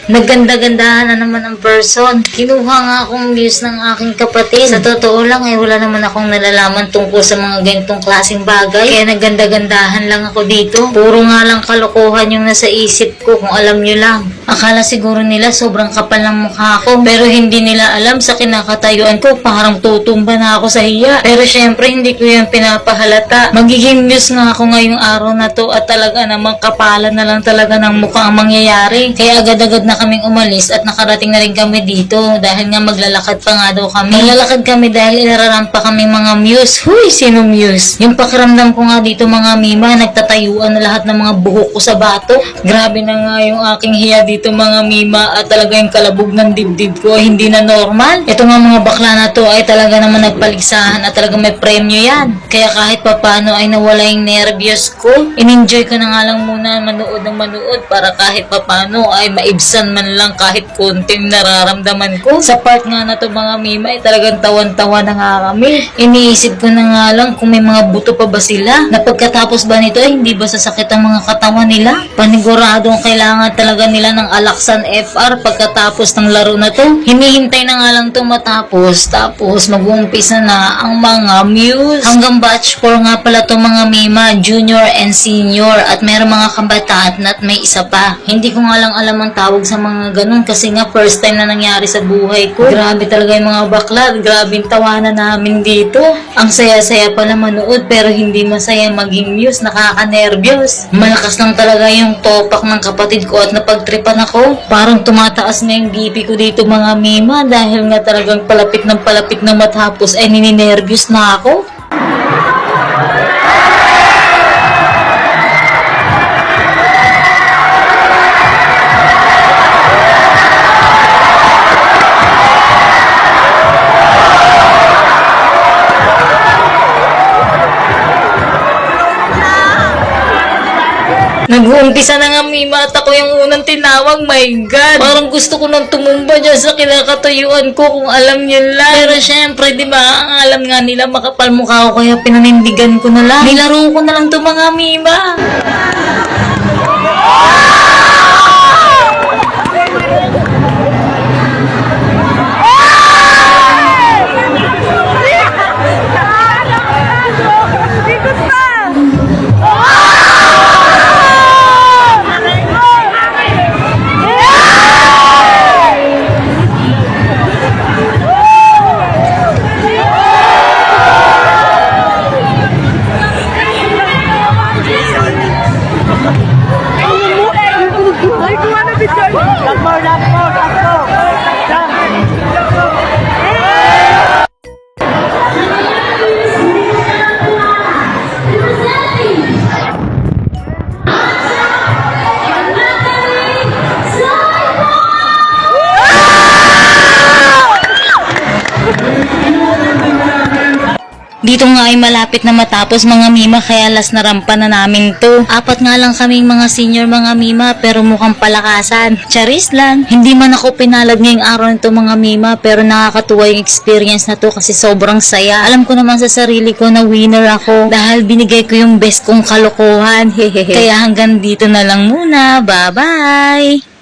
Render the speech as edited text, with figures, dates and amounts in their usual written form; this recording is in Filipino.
Nagganda-gandahan na naman ang person. Kinuha nga akong views ng aking kapatid. Sa totoo lang wala naman akong nalalaman tungkol sa mga ganitong klaseng bagay. Kaya nagganda-gandahan lang ako dito. Puro nga lang kalokohan yung nasa isip ko, kung alam nyo lang. Akala siguro nila sobrang kapal ng mukha ko. Pero hindi nila alam sa kinakatayuan ko, parang tutumba na ako sa hiya. Pero syempre hindi ko yan pinapahalata. Magiging views nga ako ngayong araw na to at talaga namang kapalan na lang talaga ng mukha ang mangyayari. Kaya agad-agad na kaming umalis at nakarating na rin kami dito dahil nga maglalakad pa nga daw kami. Maglalakad kami dahil irarampa kaming mga muse. Huy, sino muse? Yung pakiramdam ko nga dito mga mima, nagtatayuan na lahat ng mga buhok ko sa bato. Grabe na nga yung aking hiya dito mga mima at talaga yung kalabog ng dibdib ko ay hindi na normal. Ito nga mga bakla na to ay talaga naman nagpaligsahan at talaga may premyo yan. Kaya kahit papano ay nawala yung nervyos ko. In-enjoy ko na nga lang muna manood ng manood para kahit papano ay maibsan man lang kahit konting nararamdaman ko. Sa part nga na to mga mima ay talagang tawan-tawa na nga kami. Iniisip ko na nga lang kung may mga buto pa ba sila na pagkatapos ba nito ay hindi ba sasakit ang mga katawan nila. Paniguradong kailangan talaga nila ng Alaksan FR pagkatapos ng laro na to. Hinihintay na nga lang to matapos tapos mag-uumpisa na ang mga muse. Hanggang batch 4 nga pala to mga mima, junior and senior at meron mga kabataan at may isa pa. Hindi ko nga lang alam ang tawag sa mga ganun kasi nga first time na nangyari sa buhay ko. Grabe talaga yung mga bakla. Grabe yung tawanan namin dito. Ang saya-saya pala manood pero hindi masaya maging muse. Nakaka-nervyos. Malakas lang talaga yung topak ng kapatid ko at napagtripan ako. Parang tumataas na yung BP ko dito mga mima dahil nga talagang palapit na matapos ay nininervyos na ako. Nag-uumpisa na nga mima at ako yung unang tinawag. My God! Parang gusto ko nang tumumba dyan sa kinakatayuan ko kung alam nyo lang. Pero syempre, di ba, ang alam nga nila makapal mukha ko kaya pinanindigan ko na lang. Nilaro ko na lang to mga mima. Dito nga ay malapit na matapos mga mima kaya last na rampa na namin to. 4 nga lang kaming mga senior mga mima pero mukhang palakasan. Charis lang. Hindi man ako pinalad ngayong araw nito mga mima pero nakakatuwa yung experience na to kasi sobrang saya. Alam ko naman sa sarili ko na winner ako dahil binigay ko yung best kong kalokohan. Kaya hanggang dito na lang muna. Bye bye!